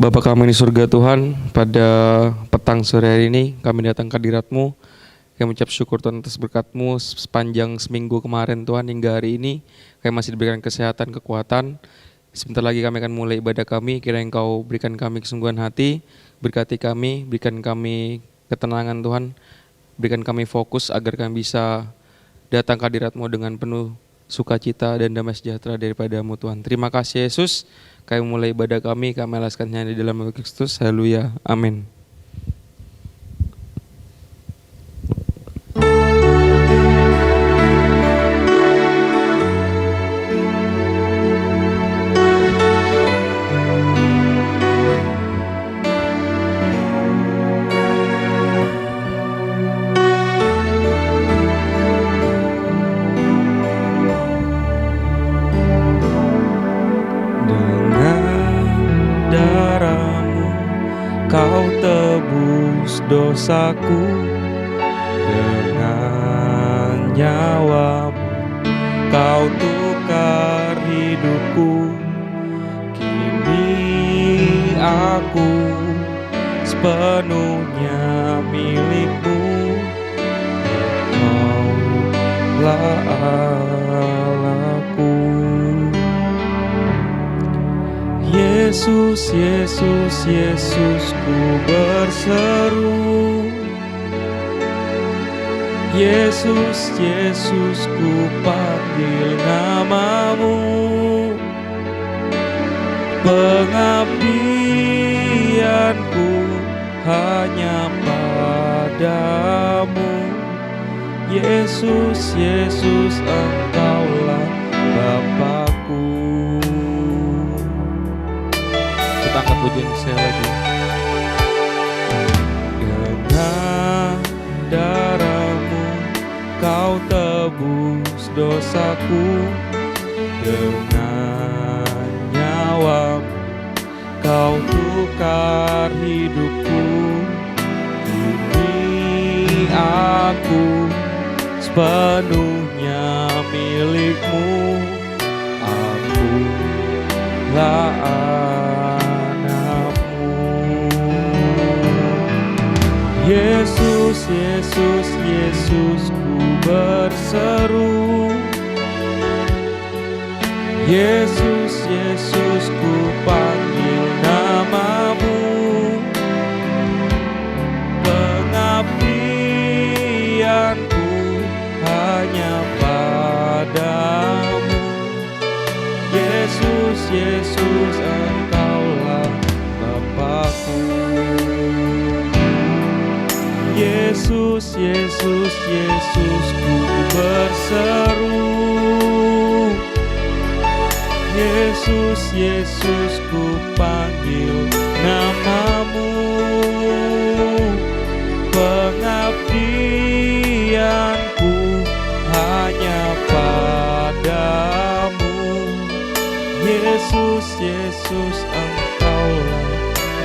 Bapa kami di surga Tuhan, pada petang sore hari ini kami datang ke hadirat-Mu. Kami mengucap syukur Tuhan atas berkat-Mu sepanjang seminggu kemarin Tuhan hingga hari ini. Kami masih diberikan kesehatan, kekuatan. Sebentar lagi kami akan mulai ibadah kami, kiranya Engkau berikan kami kesungguhan hati, berkati kami, berikan kami ketenangan Tuhan, berikan kami fokus agar kami bisa datang ke hadirat-Mu dengan penuh sukacita dan damai sejahtera daripada-Mu Tuhan. Terima kasih Yesus. Kami mulai ibadah kami alaskannya di dalam nama Kristus. Haleluya. Amin. Kau tebus dosaku, dengan nyawa-Mu Kau tukar hidupku. Kini aku sepenuhnya milik-Mu. Engkaulah Allahku. Yesus, Yesus, Yesus, ku berseru. Yesus, Yesus, ku panggil nama-Mu. Pengabdianku hanya padamu. Yesus, Yesus, Engkaulah Bapa-Ku. Kita angkat pujian saya lagi. Dengan darah-Mu Kau tebus dosaku, dengan nyawa-Mu Kau tukar hidupku. Kini aku sepenuhnya milik-Mu. Akulah Yesus, Yesus, Yesus, ku berseru. Yesus, Yesus, ku panggil nama-Mu. Pengabdianku hanya padamu. Yesus, Yesus, Engkaulah Bapa-Ku. Yesus, Yesus, Yesus, ku berseru. Yesus, Yesus, ku panggil nama-Mu. Pengabdianku hanya padamu. Yesus, Yesus, Engkaulah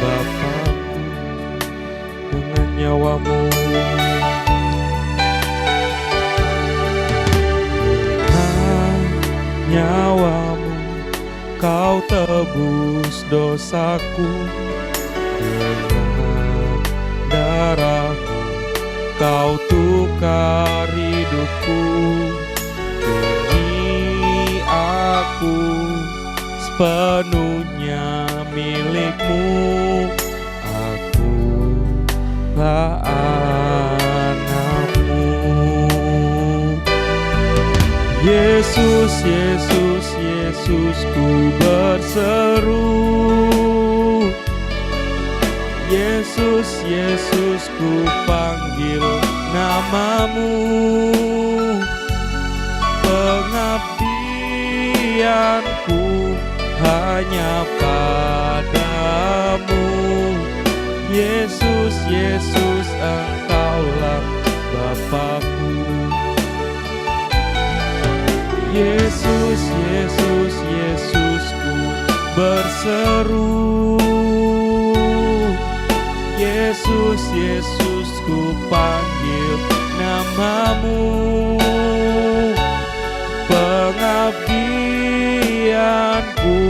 Bapa-Ku. Dengan nyawa-Mu, dengan nyawa-Mu Kau tebus dosaku, dengan darah-Mu Kau tukar hidupku. Kini aku sepenuhnya milik-Mu. Akulah anak-Mu. Yesus, Yesus, Yesus, ku berseru. Yesus, Yesus, ku panggil nama-Mu. Pengabdianku hanya padamu. Yesus, Yesus, Engkaulah Bapa-Ku. Yesus, Yesus, Yesus, ku berseru. Yesus, Yesus, ku panggil nama-Mu. Pengabdianku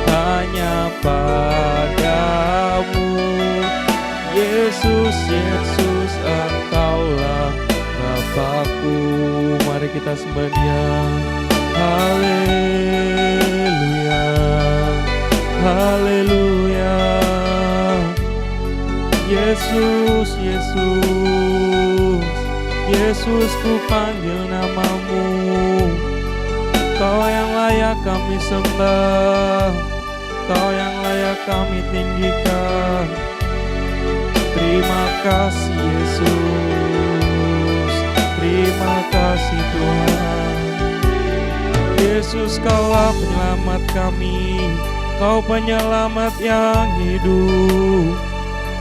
hanya padamu. sembah Dia. Haleluya, haleluya. Yesus, Yesus, Yesus, ku panggil namamu. Kau yang layak kami sembah, Kau yang layak kami tinggikan. Terima kasih Yesus, terima kasih Tuhan. Yesus, Kaulah penyelamat kami, Kau penyelamat yang hidup.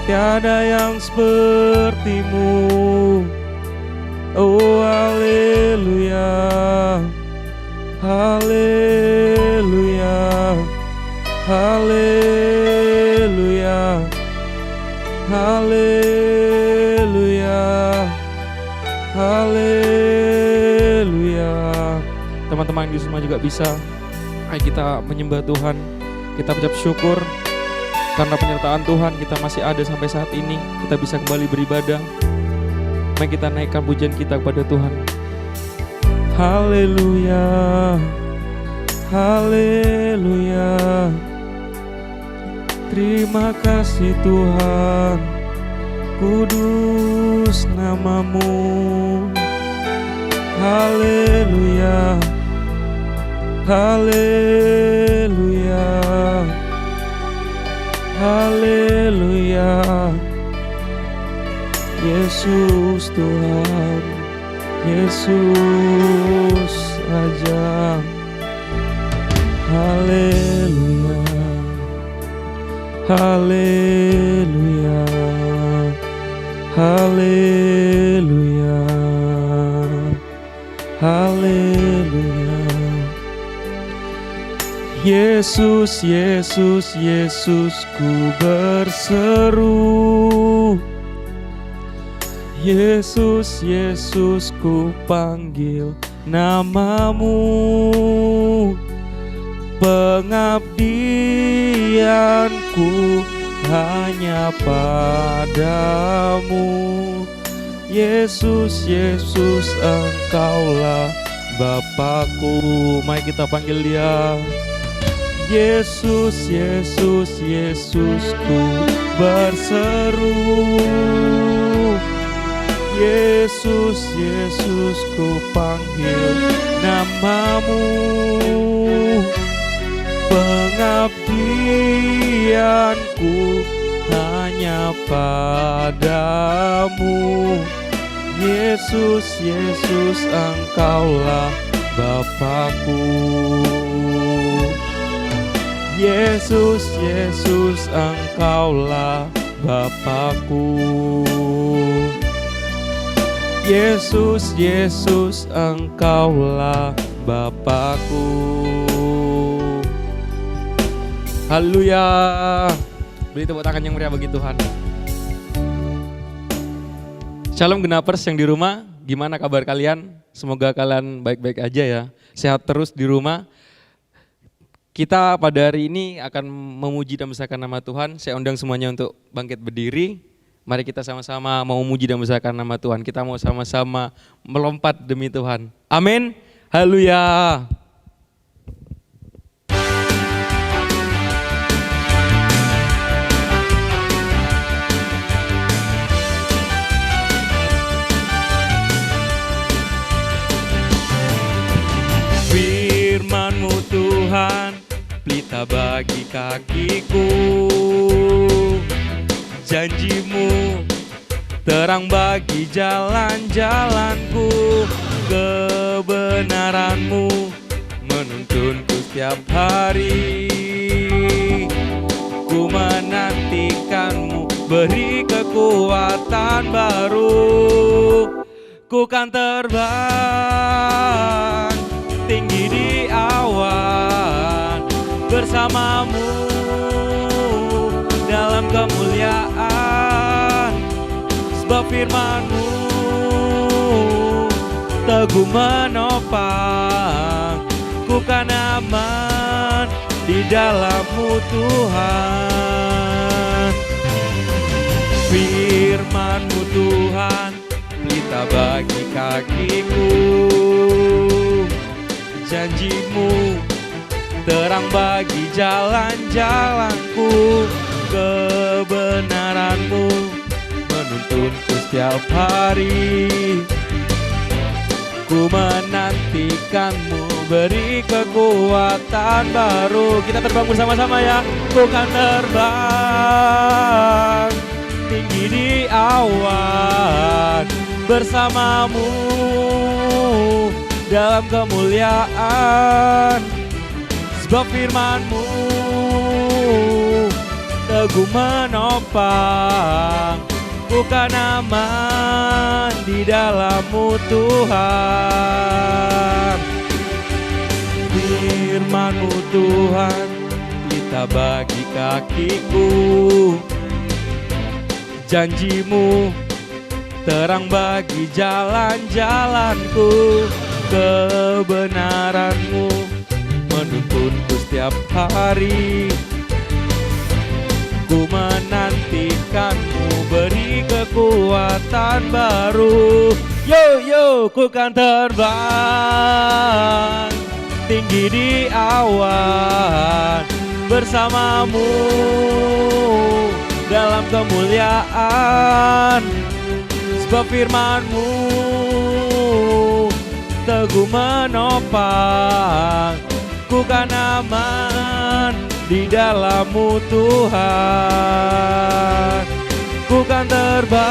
Tiada yang seperti-Mu. Oh haleluya, haleluya, haleluya, haleluya, haleluya. Teman-teman di semua juga bisa. Ayo kita menyembah Tuhan, kita ucap syukur karena penyertaan Tuhan kita masih ada sampai saat ini. Kita bisa kembali beribadah. Mari kita naikkan pujian kita kepada Tuhan. Haleluya, haleluya. Terima kasih Tuhan, kudus namamu. Haleluya, haleluya, haleluya. Yesus Tuhan, Yesus aja. Haleluya, haleluya, haleluya, haleluya. Yesus, Yesus, Yesus, ku berseru. Yesus, Yesus, ku panggil namamu. Pengabdianku hanya padamu. Yesus, Yesus, Engkaulah Bapakku. Mari kita panggil Dia. Yesus, Yesus, Yesus, ku berseru. Yesus, Yesus, ku panggil namamu. Pengabdianku hanya padamu. Yesus, Yesus, Engkaulah Bapakku. Yesus, Yesus, Engkaulah Bapakku. Yesus, Yesus, Engkaulah Bapakku. Haleluya. Beri tepuk tangan yang meriah bagi Tuhan. Shalom Genapers yang di rumah, gimana kabar kalian? Semoga kalian baik-baik aja ya, sehat terus di rumah. Kita pada hari ini akan memuji dan membesarkan nama Tuhan. Saya undang semuanya untuk bangkit berdiri. Mari kita sama-sama mau memuji dan membesarkan nama Tuhan. Kita mau sama-sama melompat demi Tuhan. Amin. Haleluya. Firman-Mu Tuhan, pelita bagi kakiku. Janji-Mu terang bagi jalan-jalanku. Kebenaran-Mu menuntunku setiap hari. Ku menantikan-Mu, beri kekuatan baru. Ku kan terbang tinggi di awan bersama-Mu dalam kemuliaan. Sebab firman-Mu teguh menopang. Ku kan aman di dalam-Mu Tuhan. Firman-Mu Tuhan, pelita bagi kakiku. janjimu, terang bagi jalan-jalanku. Kebenaranmu menuntunku setiap hari. Ku menantikanmu, beri kekuatan baru. Kita terbang bersama-sama ya. Ku kan terbang tinggi di awan bersamamu dalam kemuliaan. Sebab firman-Mu teguh menopang, ku kan aman di dalam-Mu Tuhan. Firman-Mu Tuhan, pelita bagi kakiku. Janji-Mu terang bagi jalan-jalanku. Kebenaran-Mu menuntunku setiap hari. Ku menantikan-Mu, beri kekuatan baru. Yo, ku kan terbang tinggi di awan bersama-Mu dalam kemuliaan. Sebab firman-Mu teguh menopang, ku kan aman di dalam-Mu Tuhan. Ku kan terbang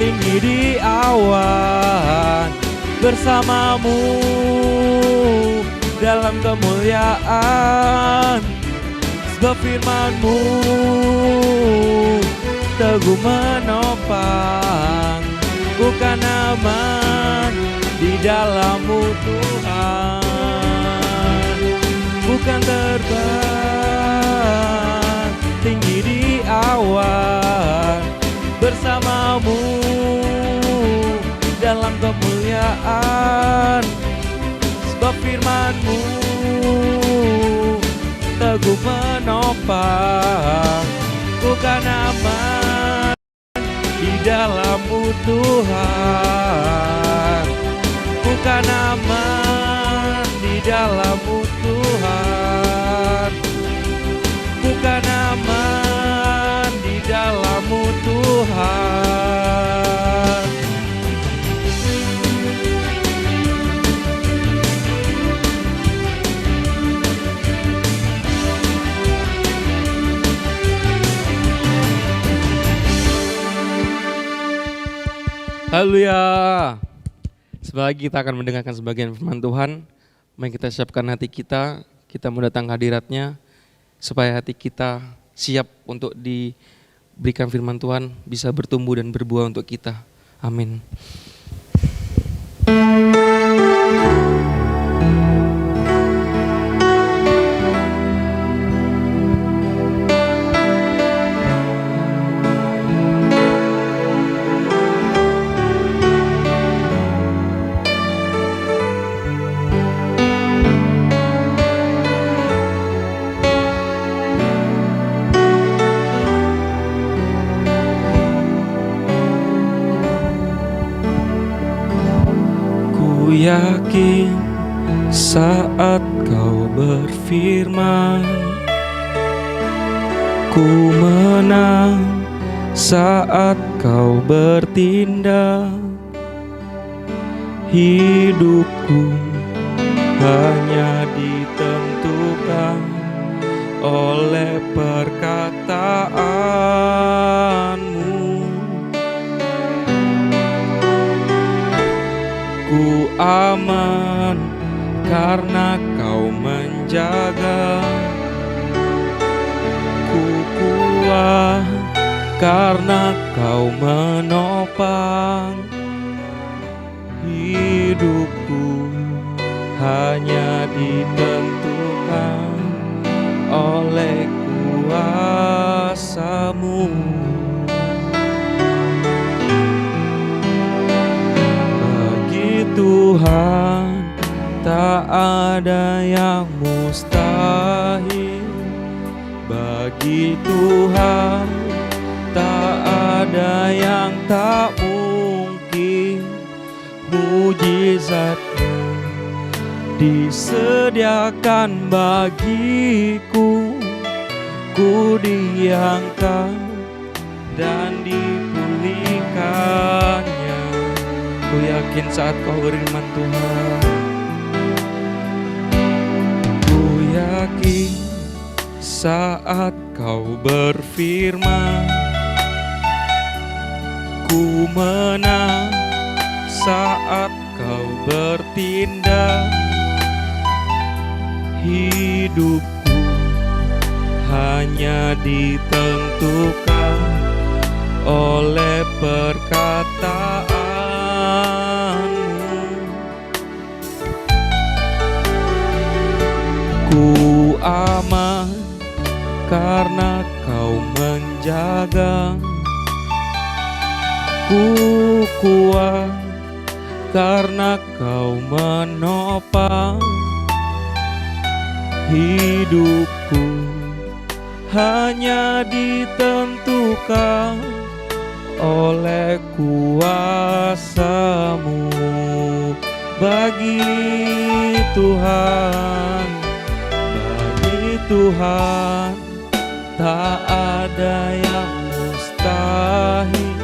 tinggi di awan bersama-Mu dalam kemuliaan. Sebab firman-Mu teguh menopang, ku kan aman di dalam-Mu Tuhan. Ku kan terbang tinggi di awan bersama-Mu dalam kemuliaan. Sebab firman-Mu teguh menopang, ku kan aman di dalam-Mu Tuhan. Ku kan aman di dalam-Mu Tuhan. Ku kan aman di dalam-Mu Tuhan. Haleluya. Selagi kita akan mendengarkan sebagian firman Tuhan, mari kita siapkan hati kita mendatang hadirat-Nya, supaya hati kita siap untuk diberikan firman Tuhan, bisa bertumbuh dan berbuah untuk kita. Amin. Yakin saat Kau berfirman, ku menang saat Kau bertindak. Hidupku hanya ditentukan oleh perkataan-Mu. Ku aman karena Kau menjaga. Ku kuat karena Kau menopang. Hidupku hanya ditentukan oleh kuasa-Mu. Tuhan, tak ada yang mustahil. Bagi Tuhan, tak ada yang tak mungkin. Mujizat-Mu disediakan bagiku. Ku diangkat dan dipulihkannya. Ku yakin saat kau beriman Tuhan, ku yakin saat kau berfirman, ku menang saat kau bertindak. Hidupku hanya ditentukan oleh perkataanmu. Ku aman karena kau menjaga. Ku kuat karena kau menopang. Hidupku hanya ditentukan oleh kuasa-Mu. Bagi Tuhan, tak ada yang mustahil.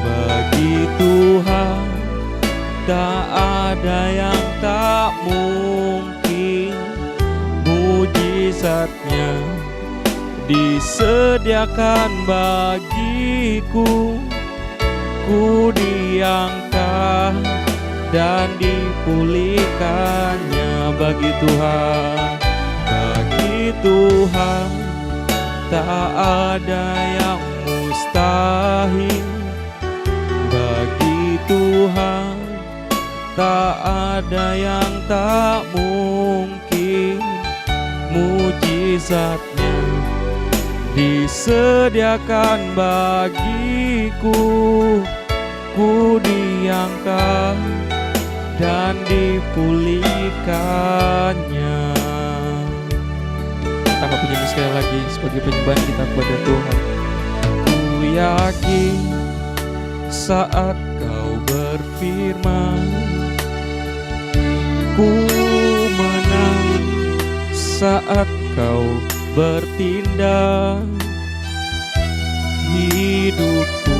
Bagi Tuhan, tak ada yang tak mungkin. Mujizatnya disediakan bagiku. Ku diangkat dan dipulihkannya. Bagi Tuhan, tak ada yang mustahil. Bagi Tuhan, tak ada yang tak mungkin. Mujizatnya disediakan bagiku. Ku diangkat dan dipulihkannya. Kita punya sekali lagi sebagai penyembahan kita kepada Tuhan. Ku yakin saat kau berfirman, ku menang saat kau bertindak. Hidupku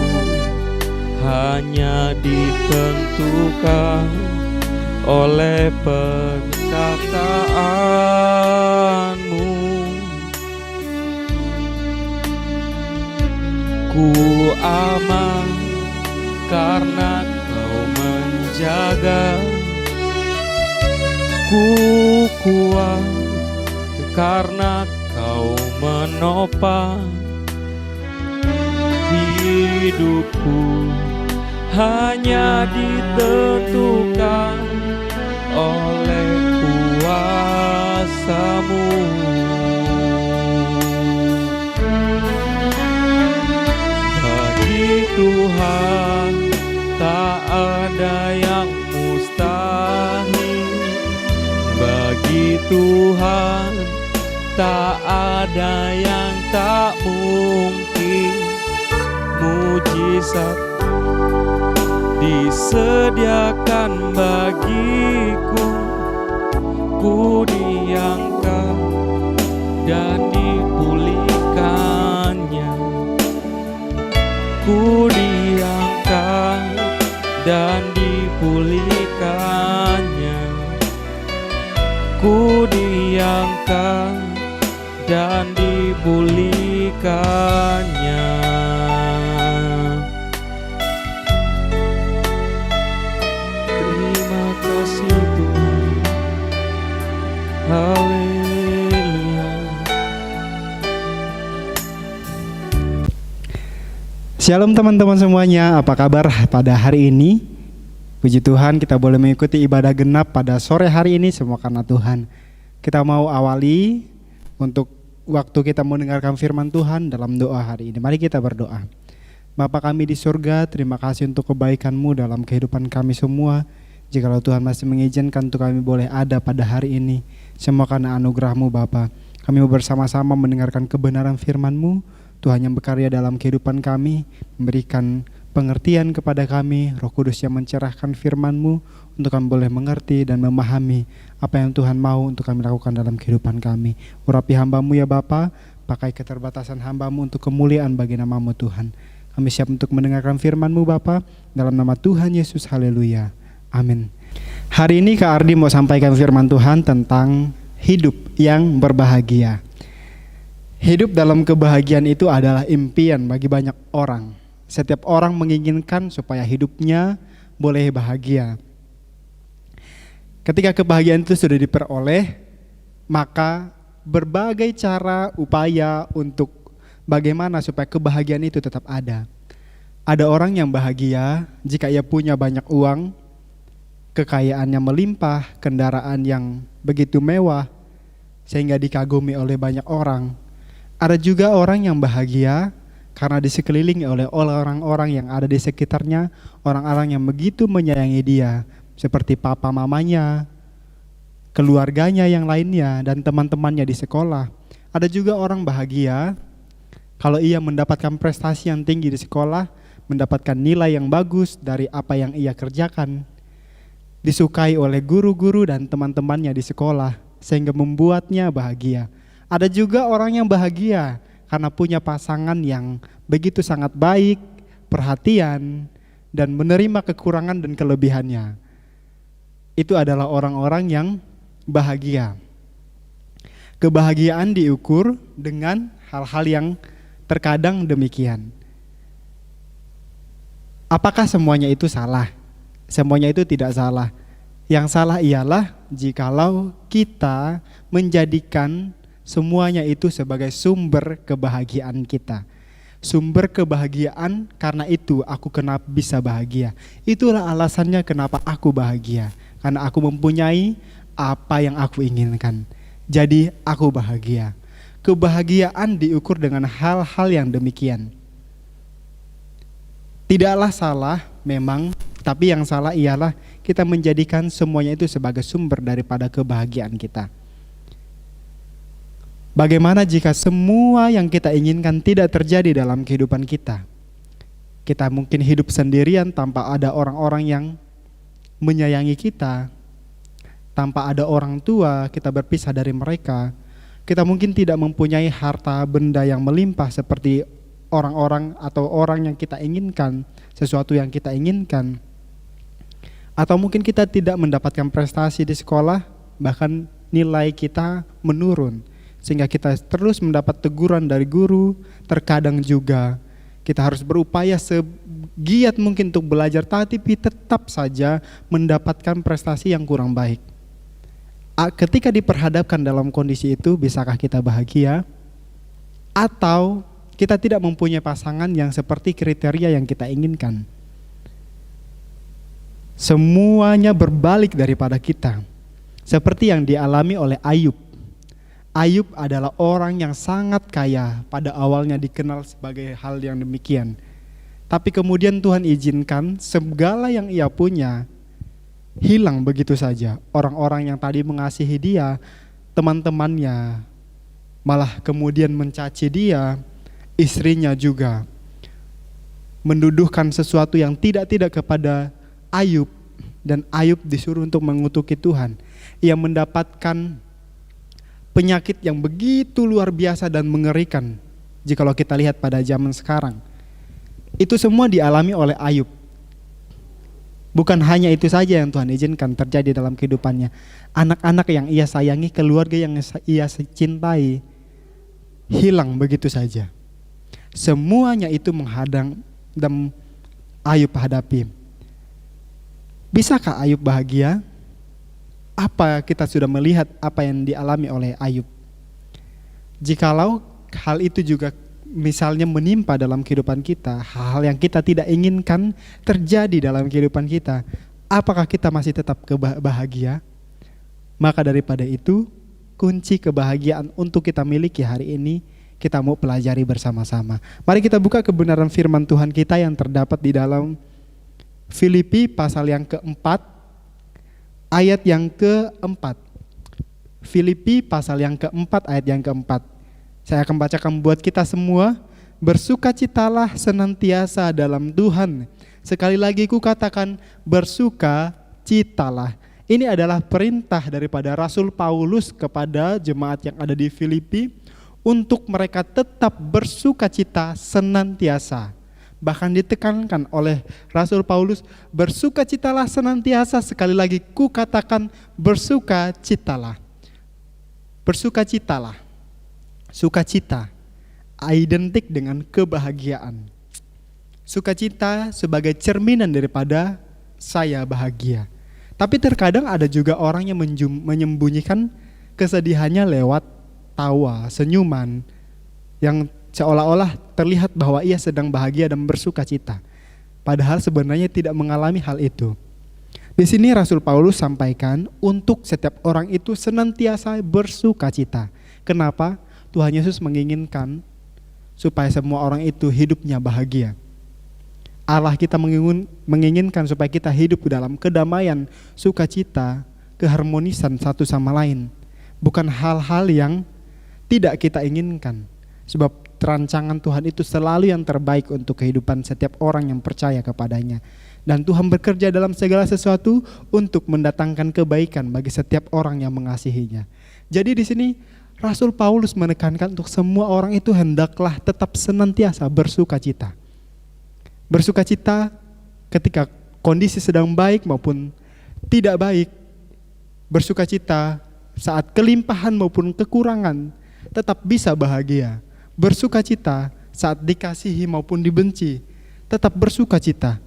hanya ditentukan oleh perkataan-Mu. Ku aman karena kau menjaga. Ku kuat karena kau menopang. Hidupku hanya ditentukan oleh kuasa-Mu. Bagi Tuhan, tak ada yang mustahil. Bagi Tuhan, tak ada yang tak mungkin. Mujizat disediakan bagiku. Ku diangkat dan dipulihkannya. Ku diangkat dan dipulihkannya. Ku diangkat dan dipulihkannya. Terima kasih Tuhan. Haleluya. Shalom teman-teman semuanya, apa kabar pada hari ini? Puji Tuhan, kita boleh mengikuti ibadah genap pada sore hari ini semua karena Tuhan. Kita mau awali untuk waktu kita mendengarkan firman Tuhan dalam doa hari ini. Mari kita berdoa. Bapa kami di surga, terima kasih untuk kebaikan-Mu dalam kehidupan kami semua. Jikalau Tuhan masih mengizinkan untuk kami boleh ada pada hari ini, semua karena anugerah-Mu Bapa. Kami mau bersama-sama mendengarkan kebenaran firman-Mu, Tuhan yang berkarya dalam kehidupan kami, memberikan pengertian kepada kami, Roh Kudus yang mencerahkan firman-Mu untuk kami boleh mengerti dan memahami apa yang Tuhan mau untuk kami lakukan dalam kehidupan kami. Urapi hamba-Mu ya Bapa, pakai keterbatasan hamba-Mu untuk kemuliaan bagi nama-Mu Tuhan. Kami siap untuk mendengarkan firman-Mu Bapa, dalam nama Tuhan Yesus, haleluya, amin. Hari ini Kak Ardi mau sampaikan firman Tuhan tentang hidup yang berbahagia. Hidup dalam kebahagiaan itu adalah impian bagi banyak orang. Setiap orang menginginkan supaya hidupnya boleh bahagia. Ketika kebahagiaan itu sudah diperoleh, maka berbagai cara, upaya untuk bagaimana supaya kebahagiaan itu tetap ada. Ada orang yang bahagia jika ia punya banyak uang, kekayaannya melimpah, kendaraan yang begitu mewah, sehingga dikagumi oleh banyak orang. Ada juga orang yang bahagia karena disekelilingi oleh orang-orang yang ada di sekitarnya, orang-orang yang begitu menyayangi dia, seperti papa mamanya, keluarganya yang lainnya, dan teman-temannya di sekolah. Ada juga orang bahagia kalau ia mendapatkan prestasi yang tinggi di sekolah, mendapatkan nilai yang bagus dari apa yang ia kerjakan, disukai oleh guru-guru dan teman-temannya di sekolah, sehingga membuatnya bahagia. Ada juga orang yang bahagia karena punya pasangan yang begitu sangat baik, perhatian, dan menerima kekurangan dan kelebihannya. Itu adalah orang-orang yang bahagia. Kebahagiaan diukur dengan hal-hal yang terkadang demikian. Apakah semuanya itu salah? Semuanya itu tidak salah. Yang salah ialah jikalau kita menjadikan semuanya itu sebagai sumber kebahagiaan kita. Sumber kebahagiaan, karena itu aku kenapa bisa bahagia. Itulah alasannya kenapa aku bahagia. Karena aku mempunyai apa yang aku inginkan. Jadi aku bahagia. Kebahagiaan diukur dengan hal-hal yang demikian. Tidaklah salah memang, tapi yang salah ialah kita menjadikan semuanya itu sebagai sumber daripada kebahagiaan kita. Bagaimana jika semua yang kita inginkan tidak terjadi dalam kehidupan kita? Kita mungkin hidup sendirian tanpa ada orang-orang yang menyayangi kita. Tanpa ada orang tua, kita berpisah dari mereka. Kita mungkin tidak mempunyai harta benda yang melimpah seperti orang-orang atau orang yang kita inginkan, sesuatu yang kita inginkan. Atau mungkin kita tidak mendapatkan prestasi di sekolah, bahkan nilai kita menurun. Sehingga kita terus mendapat teguran dari guru. Terkadang juga kita harus berupaya segiat mungkin untuk belajar, tapi tetap saja mendapatkan prestasi yang kurang baik. Ketika diperhadapkan dalam kondisi itu, bisakah kita bahagia? Atau kita tidak mempunyai pasangan yang seperti kriteria yang kita inginkan? Semuanya berbalik daripada kita. Seperti yang dialami oleh Ayub. Ayub adalah orang yang sangat kaya, pada awalnya dikenal sebagai hal yang demikian. Tapi kemudian Tuhan izinkan segala yang ia punya hilang begitu saja. Orang-orang yang tadi mengasihi dia, teman-temannya, malah kemudian mencaci dia, istrinya juga menduduhkan sesuatu yang tidak kepada Ayub, dan Ayub disuruh untuk mengutuki Tuhan. Ia mendapatkan penyakit yang begitu luar biasa dan mengerikan. Jikalau kita lihat pada zaman sekarang, itu semua dialami oleh Ayub. Bukan hanya itu saja yang Tuhan izinkan terjadi dalam kehidupannya. Anak-anak yang ia sayangi, keluarga yang ia cintai, hilang begitu saja. Semuanya itu menghadang dan Ayub hadapi. Bisakah Ayub bahagia? Apa kita sudah melihat apa yang dialami oleh Ayub? Jikalau hal itu juga misalnya menimpa dalam kehidupan kita, hal yang kita tidak inginkan terjadi dalam kehidupan kita, apakah kita masih tetap bahagia? Maka daripada itu, kunci kebahagiaan untuk kita miliki hari ini, kita mau pelajari bersama-sama. Mari kita buka kebenaran firman Tuhan kita yang terdapat di dalam Filipi pasal yang keempat, ayat yang keempat. Filipi pasal yang keempat, ayat yang keempat. Saya akan bacakan buat kita semua bersukacitalah senantiasa dalam Tuhan. Sekali lagi ku katakan, bersukacitalah. Ini adalah perintah daripada Rasul Paulus kepada jemaat yang ada di Filipi untuk mereka tetap bersukacita senantiasa. Bahkan ditekankan oleh Rasul Paulus, bersukacitalah senantiasa. Sekali lagi ku katakan, bersukacitalah. Bersukacitalah. Sukacita identik dengan kebahagiaan. Sukacita sebagai cerminan daripada saya bahagia. Tapi terkadang ada juga orang yang menyembunyikan kesedihannya lewat tawa, senyuman, yang seolah-olah terlihat bahwa ia sedang bahagia dan bersukacita. Padahal sebenarnya tidak mengalami hal itu. Di sini Rasul Paulus sampaikan untuk setiap orang itu senantiasa bersukacita. Kenapa? Tuhan Yesus menginginkan supaya semua orang itu hidupnya bahagia. Allah kita menginginkan supaya kita hidup dalam kedamaian, sukacita, keharmonisan satu sama lain. Bukan hal-hal yang tidak kita inginkan. Sebab rancangan Tuhan itu selalu yang terbaik untuk kehidupan setiap orang yang percaya kepadanya. Dan Tuhan bekerja dalam segala sesuatu untuk mendatangkan kebaikan bagi setiap orang yang mengasihinya. Jadi di sini Rasul Paulus menekankan untuk semua orang itu hendaklah tetap senantiasa bersukacita. Bersukacita ketika kondisi sedang baik maupun tidak baik. Bersukacita saat kelimpahan maupun kekurangan, tetap bisa bahagia. Bersukacita saat dikasihi maupun dibenci, tetap bersukacita.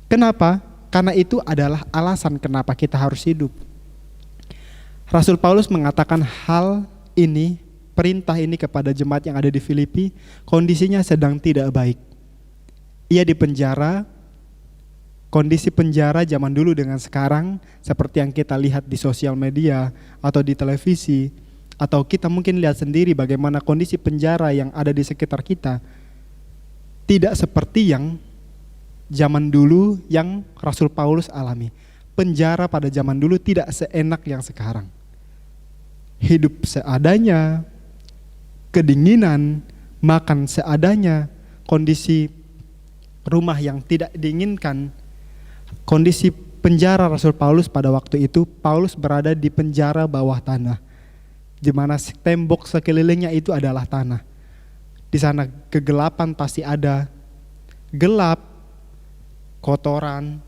Kenapa? Karena itu adalah alasan kenapa kita harus hidup. Rasul Paulus mengatakan hal ini, perintah ini kepada jemaat yang ada di Filipi, kondisinya sedang tidak baik. Ia di penjara, kondisi penjara zaman dulu dengan sekarang seperti yang kita lihat di sosial media atau di televisi, atau kita mungkin lihat sendiri bagaimana kondisi penjara yang ada di sekitar kita, tidak seperti yang zaman dulu yang Rasul Paulus alami. Penjara pada zaman dulu tidak seenak yang sekarang. Hidup seadanya, kedinginan, makan seadanya, kondisi rumah yang tidak diinginkan, kondisi penjara Rasul Paulus pada waktu itu. Paulus berada di penjara bawah tanah, di mana tembok sekelilingnya itu adalah tanah. Di sana kegelapan pasti ada, gelap, kotoran,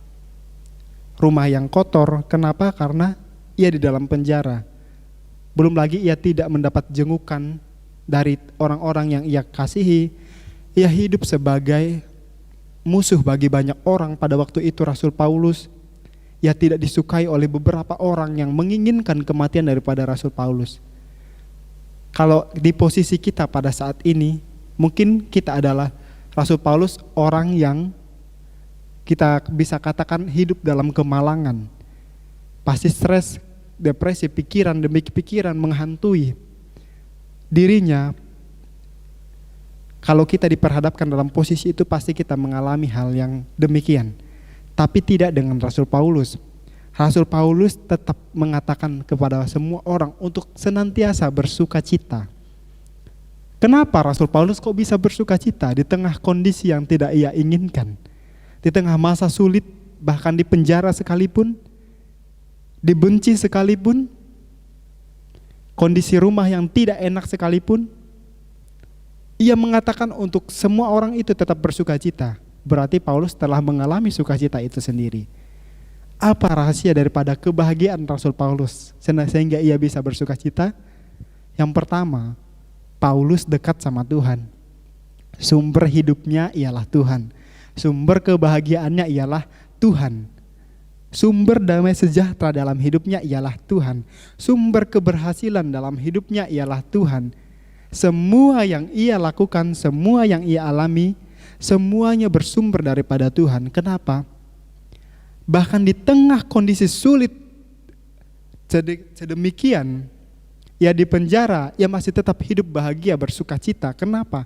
rumah yang kotor. Kenapa? Karena ia di dalam penjara. Belum lagi ia tidak mendapat jengukan dari orang-orang yang ia kasihi. Ia hidup sebagai musuh bagi banyak orang pada waktu itu. Rasul Paulus, ia tidak disukai oleh beberapa orang yang menginginkan kematian daripada Rasul Paulus. Kalau di posisi kita pada saat ini, mungkin kita adalah Rasul Paulus, orang yang kita bisa katakan hidup dalam kemalangan. Pasti stres, depresi, pikiran demi pikiran menghantui dirinya. Kalau kita diperhadapkan dalam posisi itu, pasti kita mengalami hal yang demikian. Tapi tidak dengan Rasul Paulus. Rasul Paulus tetap mengatakan kepada semua orang untuk senantiasa bersukacita. Kenapa Rasul Paulus kok bisa bersukacita di tengah kondisi yang tidak ia inginkan? Di tengah masa sulit, bahkan di penjara sekalipun, dibenci sekalipun, kondisi rumah yang tidak enak sekalipun, ia mengatakan untuk semua orang itu tetap bersukacita. Berarti Paulus telah mengalami sukacita itu sendiri. Apa rahasia daripada kebahagiaan Rasul Paulus sehingga ia bisa bersukacita? Yang pertama, Paulus dekat sama Tuhan. Sumber hidupnya ialah Tuhan. Sumber kebahagiaannya ialah Tuhan. Sumber damai sejahtera dalam hidupnya ialah Tuhan. Sumber keberhasilan dalam hidupnya ialah Tuhan. Semua yang ia lakukan, semua yang ia alami, semuanya bersumber daripada Tuhan. Kenapa? Bahkan di tengah kondisi sulit sedemikian, ia di penjara, ia masih tetap hidup bahagia, bersukacita. Kenapa?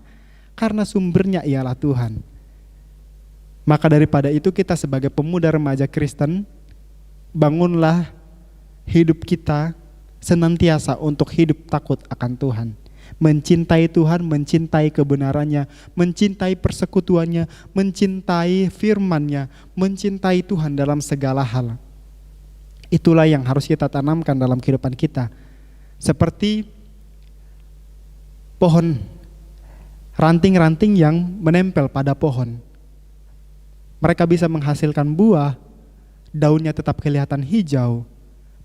Karena sumbernya ialah Tuhan. Maka daripada itu kita sebagai pemuda remaja Kristen, bangunlah hidup kita senantiasa untuk hidup takut akan Tuhan. mencintai Tuhan, mencintai kebenarannya, mencintai persekutuannya, mencintai firman-Nya, mencintai Tuhan dalam segala hal. Itulah yang harus kita tanamkan dalam kehidupan kita. Seperti pohon, ranting-ranting yang menempel pada pohon. Mereka bisa menghasilkan buah, daunnya tetap kelihatan hijau,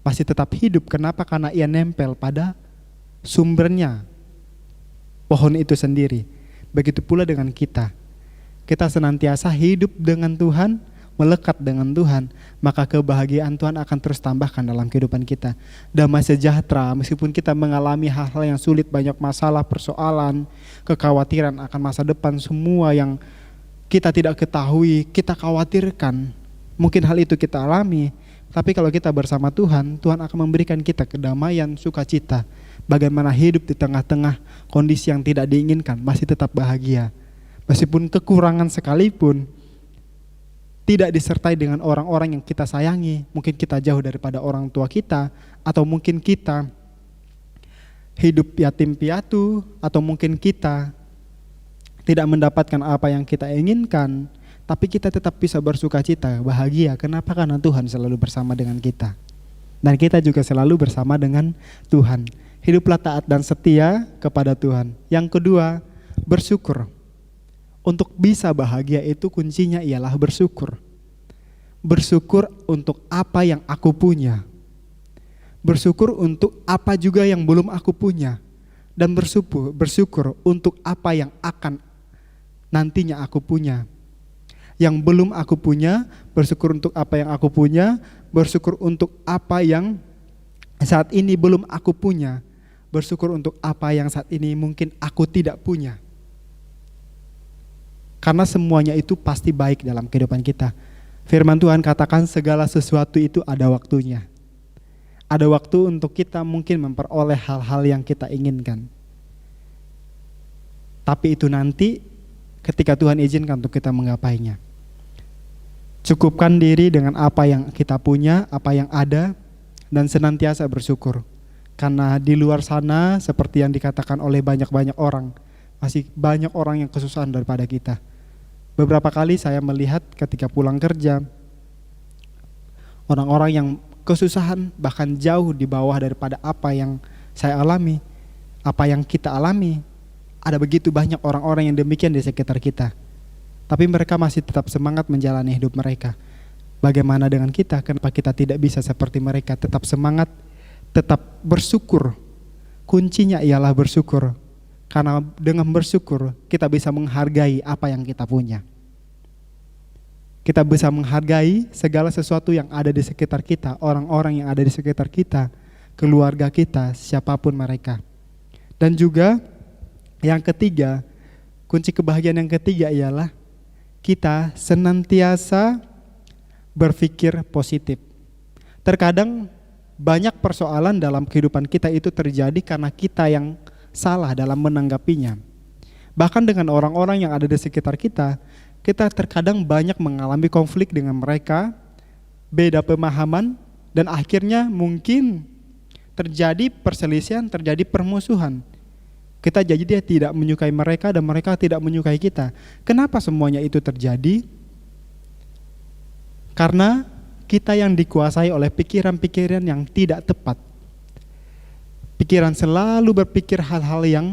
masih tetap hidup. Kenapa? Karena ia nempel pada sumbernya, pohon itu sendiri. Begitu pula dengan kita. Kita senantiasa hidup dengan Tuhan, melekat dengan Tuhan, maka kebahagiaan Tuhan akan terus tambahkan dalam kehidupan kita. Damai sejahtera, meskipun kita mengalami hal-hal yang sulit, banyak masalah, persoalan, kekhawatiran akan masa depan, semua yang kita tidak ketahui, kita khawatirkan. Mungkin hal itu kita alami, tapi kalau kita bersama Tuhan, Tuhan akan memberikan kita kedamaian, sukacita. Bagaimana hidup di tengah-tengah kondisi yang tidak diinginkan, masih tetap bahagia. Meskipun kekurangan sekalipun, tidak disertai dengan orang-orang yang kita sayangi. Mungkin kita jauh daripada orang tua kita, atau mungkin kita hidup yatim piatu, atau mungkin kita tidak mendapatkan apa yang kita inginkan, tapi kita tetap bisa bersuka cita, bahagia. Kenapa? Karena Tuhan selalu bersama dengan kita. Dan kita juga selalu bersama dengan Tuhan. Hiduplah taat dan setia kepada Tuhan. Yang kedua, bersyukur. Untuk bisa bahagia itu kuncinya ialah bersyukur. Bersyukur untuk apa yang aku punya. Bersyukur untuk apa juga yang belum aku punya. Dan bersyukur untuk apa yang akan nantinya aku punya. Yang belum aku punya, bersyukur untuk apa yang aku punya. Bersyukur untuk apa yang saat ini belum aku punya. Bersyukur untuk apa yang saat ini mungkin aku tidak punya. Karena semuanya itu pasti baik dalam kehidupan kita. Firman Tuhan katakan segala sesuatu itu ada waktunya. Ada waktu untuk kita mungkin memperoleh hal-hal yang kita inginkan. Tapi itu nanti ketika Tuhan izinkan untuk kita menggapainya. Cukupkan diri dengan apa yang kita punya, apa yang ada, dan senantiasa bersyukur. Karena di luar sana seperti yang dikatakan oleh banyak-banyak orang, masih banyak orang yang kesusahan daripada kita. Beberapa kali saya melihat ketika pulang kerja, orang-orang yang kesusahan bahkan jauh di bawah daripada apa yang saya alami, apa yang kita alami. Ada begitu banyak orang-orang yang demikian di sekitar kita. Tapi mereka masih tetap semangat menjalani hidup mereka. Bagaimana dengan kita? Kenapa kita tidak bisa seperti mereka? Tetap semangat, tetap bersyukur. Kuncinya ialah bersyukur. Karena dengan bersyukur kita bisa menghargai apa yang kita punya. Kita bisa menghargai segala sesuatu yang ada di sekitar kita, orang-orang yang ada di sekitar kita, keluarga kita, siapapun mereka. Dan juga yang ketiga, kunci kebahagiaan yang ketiga ialah kita senantiasa berpikir positif. Terkadang banyak persoalan dalam kehidupan kita itu terjadi karena kita yang salah dalam menanggapinya. Bahkan dengan orang-orang yang ada di sekitar kita, kita terkadang banyak mengalami konflik dengan mereka, beda pemahaman, dan akhirnya mungkin terjadi perselisihan, terjadi permusuhan. Kita jadi dia tidak menyukai mereka dan mereka tidak menyukai kita. Kenapa semuanya itu terjadi? Karena kita yang dikuasai oleh pikiran-pikiran yang tidak tepat. Pikiran selalu berpikir hal-hal yang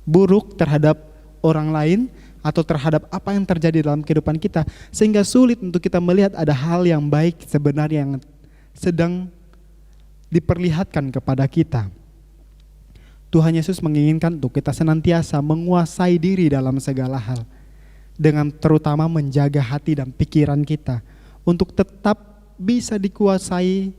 buruk terhadap orang lain atau terhadap apa yang terjadi dalam kehidupan kita, sehingga sulit untuk kita melihat ada hal yang baik sebenarnya yang sedang diperlihatkan kepada kita. Tuhan Yesus menginginkan untuk kita senantiasa menguasai diri dalam segala hal, dengan terutama menjaga hati dan pikiran kita untuk tetap bisa dikuasai.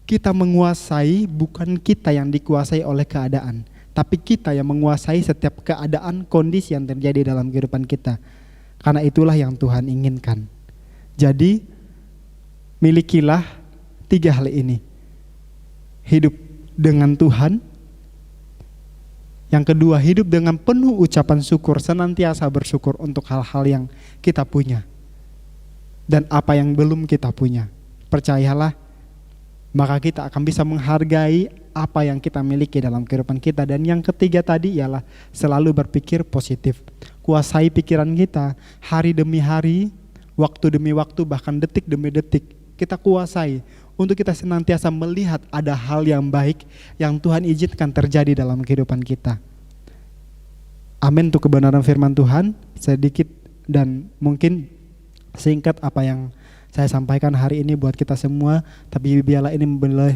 Kita menguasai, bukan kita yang dikuasai oleh keadaan, tapi kita yang menguasai setiap keadaan, kondisi yang terjadi dalam kehidupan kita. Karena itulah yang Tuhan inginkan. Jadi milikilah 3 hal ini. Hidup dengan Tuhan. Yang kedua, hidup dengan penuh ucapan syukur, senantiasa bersyukur untuk hal-hal yang kita punya dan apa yang belum kita punya. Percayalah, maka kita akan bisa menghargai apa yang kita miliki dalam kehidupan kita. Dan yang ketiga tadi ialah selalu berpikir positif. Kuasai pikiran kita hari demi hari, waktu demi waktu, bahkan detik demi detik. Kita kuasai untuk kita senantiasa melihat ada hal yang baik yang Tuhan izinkan terjadi dalam kehidupan kita. Amin untuk kebenaran firman Tuhan. Sedikit dan mungkin singkat apa yang saya sampaikan hari ini buat kita semua, tapi biarlah ini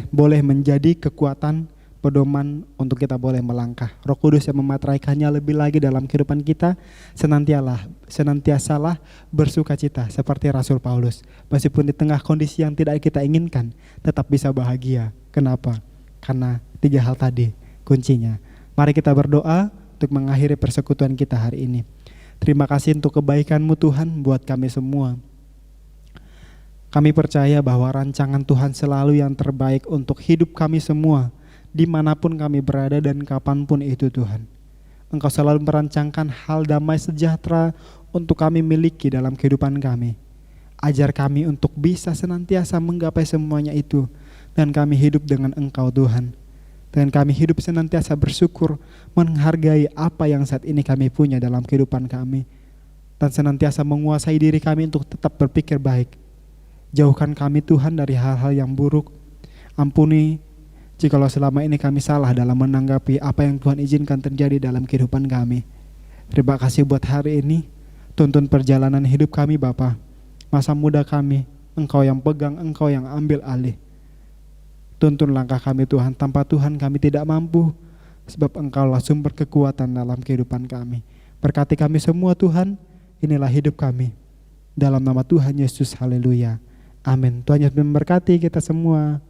boleh menjadi kekuatan, pedoman untuk kita boleh melangkah. Roh Kudus yang memateraikannya lebih lagi dalam kehidupan kita, senantiasalah bersukacita seperti Rasul Paulus. Meskipun di tengah kondisi yang tidak kita inginkan, tetap bisa bahagia. Kenapa? Karena 3 hal tadi kuncinya. Mari kita berdoa untuk mengakhiri persekutuan kita hari ini. Terima kasih untuk kebaikan-Mu Tuhan buat kami semua. Kami percaya bahwa rancangan Tuhan selalu yang terbaik untuk hidup kami semua, dimanapun kami berada dan kapanpun itu Tuhan. Engkau selalu merancangkan hal damai sejahtera untuk kami miliki dalam kehidupan kami. Ajar kami untuk bisa senantiasa menggapai semuanya itu, dan kami hidup dengan Engkau Tuhan. Dan kami hidup senantiasa bersyukur, menghargai apa yang saat ini kami punya dalam kehidupan kami, dan senantiasa menguasai diri kami untuk tetap berpikir baik. Jauhkan kami Tuhan dari hal-hal yang buruk. Ampuni jikalau selama ini kami salah dalam menanggapi apa yang Tuhan izinkan terjadi dalam kehidupan kami. Terima kasih buat hari ini. Tuntun perjalanan hidup kami Bapa. Masa muda kami, Engkau yang pegang, Engkau yang ambil alih. Tuntun langkah kami Tuhan, tanpa Tuhan kami tidak mampu, sebab Engkaulah sumber kekuatan dalam kehidupan kami. Berkati kami semua Tuhan, inilah hidup kami. Dalam nama Tuhan Yesus, haleluya. Amin. Tuhan Yesus memberkati kita semua.